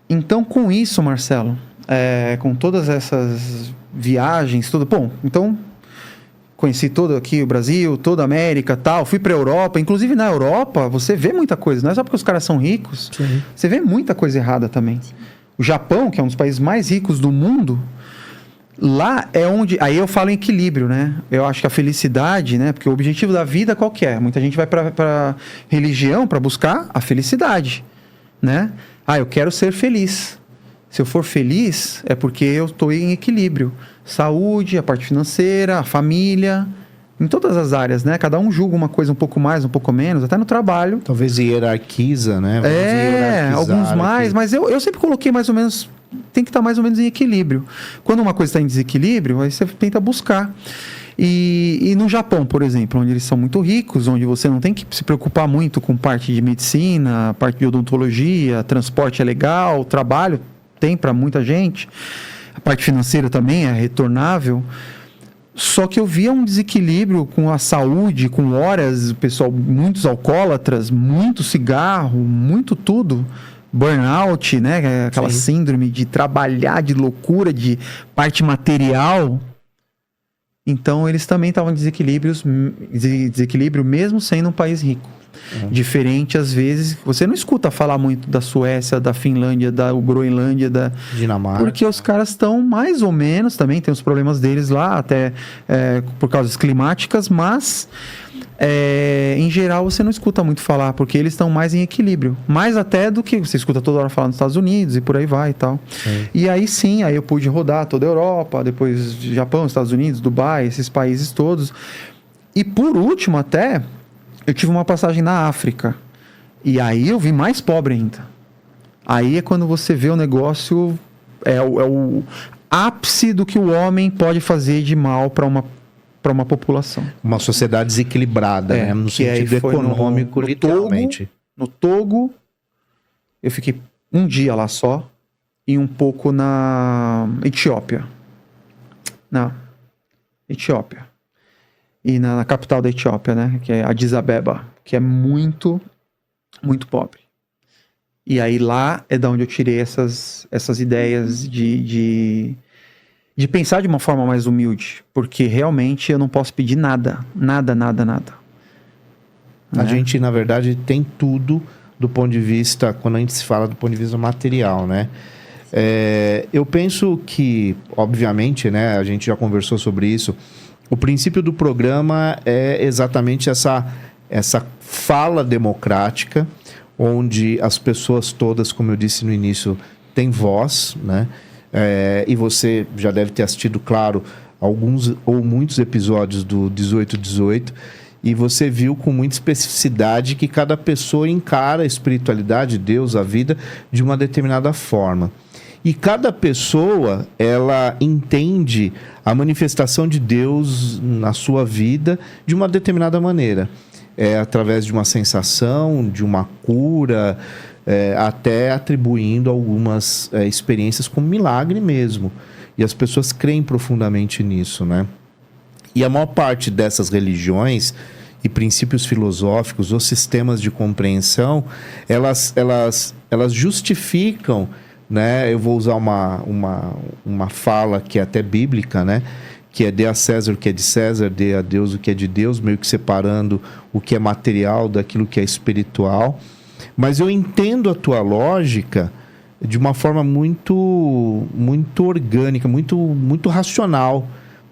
Então, com isso, Marcelo, com todas essas viagens, tudo... Bom, então, conheci todo aqui o Brasil, toda a América, tal. Fui pra Europa. Inclusive, na Europa, você vê muita coisa. Não é só porque os caras são ricos. Sim. Você vê muita coisa errada também. Sim. O Japão, que é um dos países mais ricos do mundo... Lá é onde... Aí eu falo em equilíbrio, né? Eu acho que a felicidade, né? Porque o objetivo da vida qual que é? Muita gente vai pra religião para buscar a felicidade, né? Eu quero ser feliz. Se eu for feliz, é porque eu estou em equilíbrio. Saúde, a parte financeira, a família... Em todas as áreas, né? Cada um julga uma coisa um pouco mais, um pouco menos. Até no trabalho. Talvez hierarquiza, né? Alguns mais. Aqui. Mas eu sempre coloquei mais ou menos... Tem que estar mais ou menos em equilíbrio. Quando uma coisa está em desequilíbrio, aí você tenta buscar. E no Japão, por exemplo, onde eles são muito ricos, onde você não tem que se preocupar muito com parte de medicina, parte de odontologia, transporte é legal, trabalho tem para muita gente. A parte financeira também é retornável. Só que eu via um desequilíbrio com a saúde, com horas, o pessoal, muitos alcoólatras, muito cigarro, muito tudo. Burnout, né? Aquela síndrome de trabalhar, de loucura, de parte material. Então, eles também estavam em desequilíbrio mesmo sendo um país rico. Diferente, às vezes, você não escuta falar muito da Suécia, da Finlândia, da Groenlândia, da Dinamarca. Porque os caras estão mais ou menos, também tem os problemas deles lá, até por causas climáticas, mas em geral você não escuta muito falar, porque eles estão mais em equilíbrio. Mais até do que você escuta toda hora falar nos Estados Unidos e por aí vai e tal. E aí sim, aí eu pude rodar toda a Europa, depois Japão, Estados Unidos, Dubai, esses países todos. E por último até... Eu tive uma passagem na África. E aí eu vi mais pobre ainda. Aí é quando você vê o negócio... É o ápice do que o homem pode fazer de mal para uma população. Uma sociedade desequilibrada, né? No sentido econômico, literalmente. No Togo, eu fiquei um dia lá só. E um pouco na Etiópia. E na capital da Etiópia, né? Que é Addis Abeba, que é muito, muito pobre. E aí lá é da onde eu tirei essas ideias de pensar de uma forma mais humilde. Porque realmente eu não posso pedir nada. Nada. A gente, na verdade, tem tudo do ponto de vista... Quando a gente se fala do ponto de vista material, né? Eu penso que, obviamente, né? A gente já conversou sobre isso... O princípio do programa é exatamente essa fala democrática, onde as pessoas todas, como eu disse no início, têm voz, né? E você já deve ter assistido, claro, alguns ou muitos episódios do 1818, e você viu com muita especificidade que cada pessoa encara a espiritualidade, Deus, a vida, de uma determinada forma. E cada pessoa, ela entende a manifestação de Deus na sua vida de uma determinada maneira. Através de uma sensação, de uma cura, até atribuindo algumas experiências como milagre mesmo. E as pessoas creem profundamente nisso, né? E a maior parte dessas religiões e princípios filosóficos ou sistemas de compreensão, elas justificam, né? Eu vou usar uma fala que é até bíblica, né? Que é dê a César o que é de César, dê a Deus o que é de Deus, meio que separando o que é material daquilo que é espiritual. Mas eu entendo a tua lógica de uma forma muito, muito orgânica, muito, muito racional,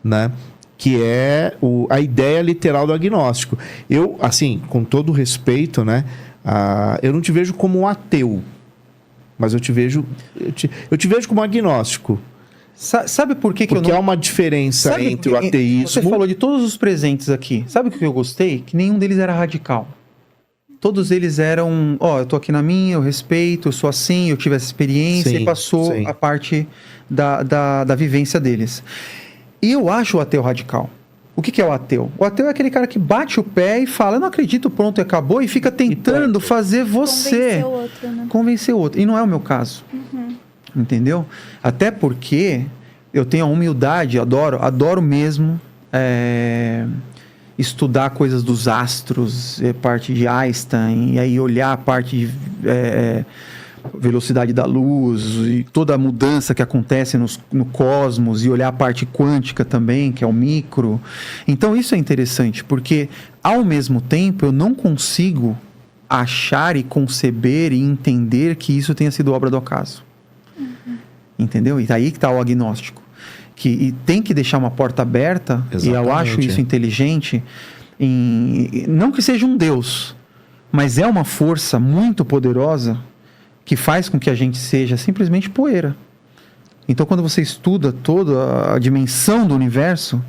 né? Que é a ideia literal do agnóstico. Eu, assim, com todo respeito, né? Eu não te vejo como um ateu, mas eu te vejo como agnóstico. Sabe por que Porque há uma diferença entre o ateísmo... Você falou de todos os presentes aqui. Sabe o que eu gostei? Que nenhum deles era radical. Todos eles eram... eu tô aqui na minha, eu respeito, eu sou assim, eu tive essa experiência, e passou a parte da vivência deles. E eu acho o ateu radical. O que é o ateu? O ateu é aquele cara que bate o pé e fala, eu não acredito, pronto, acabou, e fica tentando fazer você... Convencer o outro, né? Convencer o outro. E não é o meu caso. Entendeu? Até porque eu tenho a humildade, adoro mesmo estudar coisas dos astros, parte de Einstein, e aí olhar a parte velocidade da luz e toda a mudança que acontece no cosmos, e olhar a parte quântica também, que é o micro. Então isso é interessante, porque ao mesmo tempo eu não consigo achar e conceber e entender que isso tenha sido obra do acaso. Entendeu? E aí que está o agnóstico. E tem que deixar uma porta aberta. Exatamente. E eu acho isso inteligente. Não que seja um Deus, mas é uma força muito poderosa que faz com que a gente seja simplesmente poeira. Então, quando você estuda toda a dimensão do universo,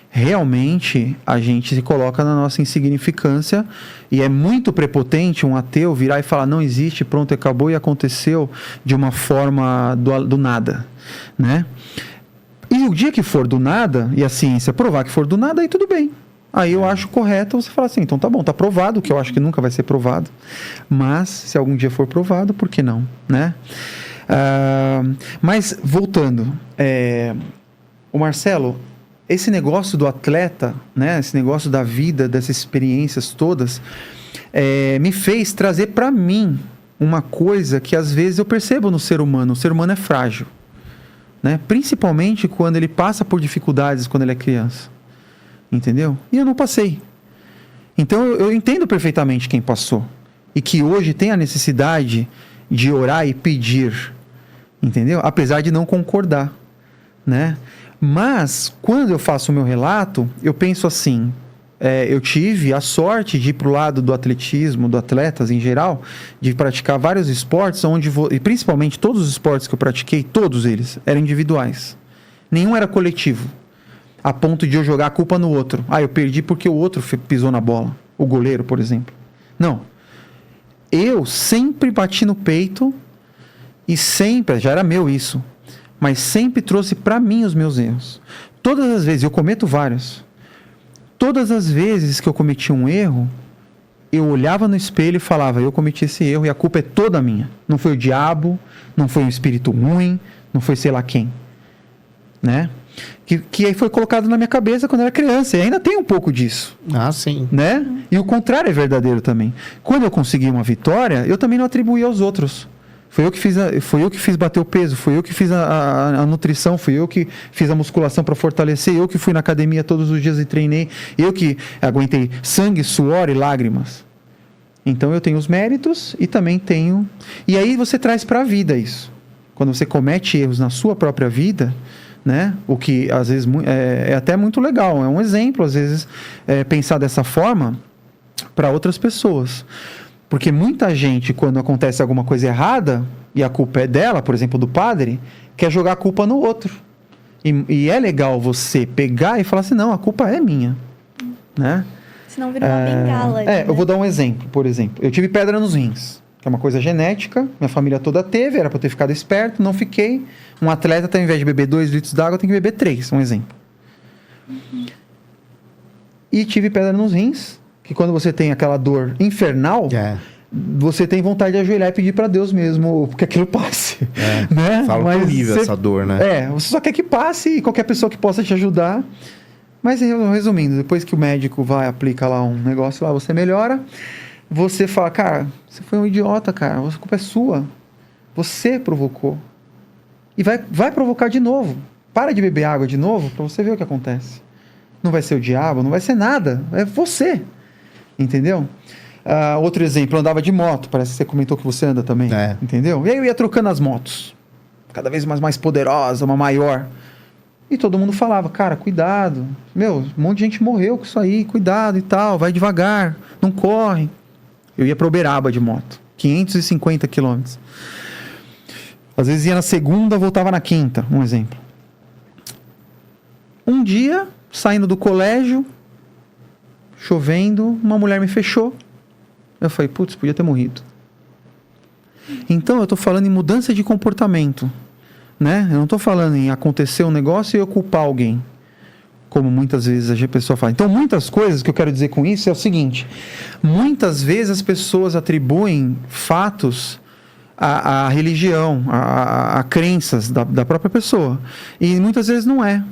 realmente a gente se coloca na nossa insignificância, e é muito prepotente um ateu virar e falar: não existe, pronto, acabou e aconteceu de uma forma do nada, né? E o dia que for do nada, e a ciência provar que for do nada, aí tudo bem. Aí eu acho correto você falar assim: então tá bom, tá provado, que eu acho que nunca vai ser provado, mas se algum dia for provado, por que não, né? Mas voltando, o Marcelo, esse negócio do atleta, né, esse negócio da vida, dessas experiências todas, me fez trazer para mim uma coisa que às vezes eu percebo no ser humano. O ser humano é frágil, né? Principalmente quando ele passa por dificuldades quando ele é criança, entendeu? E eu não passei. Então eu entendo perfeitamente quem passou e que hoje tem a necessidade de orar e pedir, entendeu? Apesar de não concordar, né? Mas quando eu faço o meu relato, eu penso assim: eu tive a sorte de ir para o lado do atletismo, do atletas em geral, de praticar vários esportes, e principalmente todos os esportes que eu pratiquei, todos eles eram individuais. Nenhum era coletivo, a ponto de eu jogar a culpa no outro. Eu perdi porque o outro pisou na bola, o goleiro, por exemplo. Não. Eu sempre bati no peito e sempre, já era meu isso, mas sempre trouxe para mim os meus erros. Todas as vezes, eu cometo vários. Todas as vezes que eu cometi um erro, eu olhava no espelho e falava: eu cometi esse erro e a culpa é toda minha. Não foi o diabo, não foi um espírito ruim, não foi sei lá quem, né? Que aí foi colocado na minha cabeça quando eu era criança, e ainda tem um pouco disso. Sim. Né? E o contrário é verdadeiro também. Quando eu consegui uma vitória, eu também não atribuí aos outros. Foi eu que fiz bater o peso, foi eu que fiz a nutrição, fui eu que fiz a musculação para fortalecer, eu que fui na academia todos os dias e treinei, eu que aguentei sangue, suor e lágrimas. Então eu tenho os méritos e também tenho... E aí você traz para a vida isso. Quando você comete erros na sua própria vida, né? O que às vezes é até muito legal, é um exemplo, às vezes, pensar dessa forma para outras pessoas. Porque muita gente, quando acontece alguma coisa errada, e a culpa é dela, por exemplo, do padre, quer jogar a culpa no outro. E é legal você pegar e falar assim: não, a culpa é minha, né? Senão vira uma bengala. Né? Eu vou dar um exemplo, por exemplo. Eu tive pedra nos rins, que é uma coisa genética, minha família toda teve, era para eu ter ficado esperto, não fiquei. Um atleta, ao invés de beber 2 litros d'água, tem que beber 3, um exemplo. E tive pedra nos rins, que quando você tem aquela dor infernal, você tem vontade de ajoelhar e pedir para Deus mesmo que aquilo passe. Né? Fala que horrível essa dor, né? Você só quer que passe, e qualquer pessoa que possa te ajudar. Mas resumindo, depois que o médico vai, aplica lá um negócio lá, você melhora, você fala: cara, você foi um idiota, cara, a culpa é sua. Você provocou. E vai provocar de novo. Para de beber água de novo para você ver o que acontece. Não vai ser o diabo, não vai ser nada, é você. Entendeu? Outro exemplo, eu andava de moto, parece que você comentou que você anda também, entendeu? E aí eu ia trocando as motos, cada vez mais poderosa, uma maior, e todo mundo falava: cara, cuidado, um monte de gente morreu com isso aí, cuidado e tal, vai devagar, não corre. Eu ia para Uberaba de moto, 550 quilômetros, às vezes ia na segunda, voltava na quinta, um exemplo. Um dia, saindo do colégio, chovendo, uma mulher me fechou. Eu falei: putz, podia ter morrido. Então eu estou falando em mudança de comportamento, né? Eu não estou falando em acontecer um negócio e eu culpar alguém, como muitas vezes a pessoa fala. Então, muitas coisas que eu quero dizer com isso é o seguinte: muitas vezes as pessoas atribuem fatos à religião, a crenças da própria pessoa, e muitas vezes não é.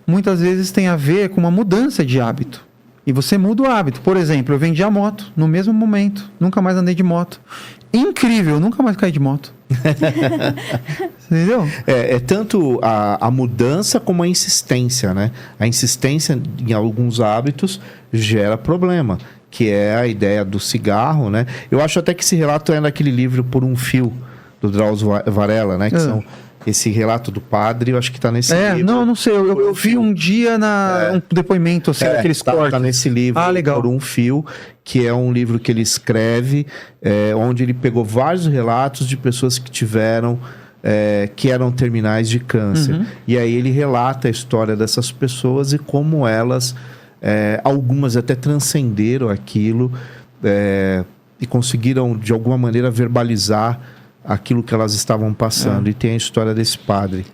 Muitas vezes tem a ver com uma mudança de hábito. E você muda o hábito. Por exemplo, eu vendi a moto no mesmo momento. Nunca mais andei de moto. Incrível, nunca mais caí de moto. Entendeu? É tanto a mudança como a insistência, né? A insistência em alguns hábitos gera problema, que é a ideia do cigarro, né? Eu acho até que esse relato é naquele livro Por um Fio, do Drauzio Varela, né? Que são esse relato do padre, eu acho que está nesse livro. Não sei. Eu vi um dia um depoimento, assim, daqueles cortes. Está nesse livro, legal. Por um Fio, que é um livro que ele escreve, onde ele pegou vários relatos de pessoas que tiveram, que eram terminais de câncer. E aí ele relata a história dessas pessoas e como elas, algumas até transcenderam aquilo e conseguiram, de alguma maneira, verbalizar aquilo que elas estavam passando. E tem a história desse padre.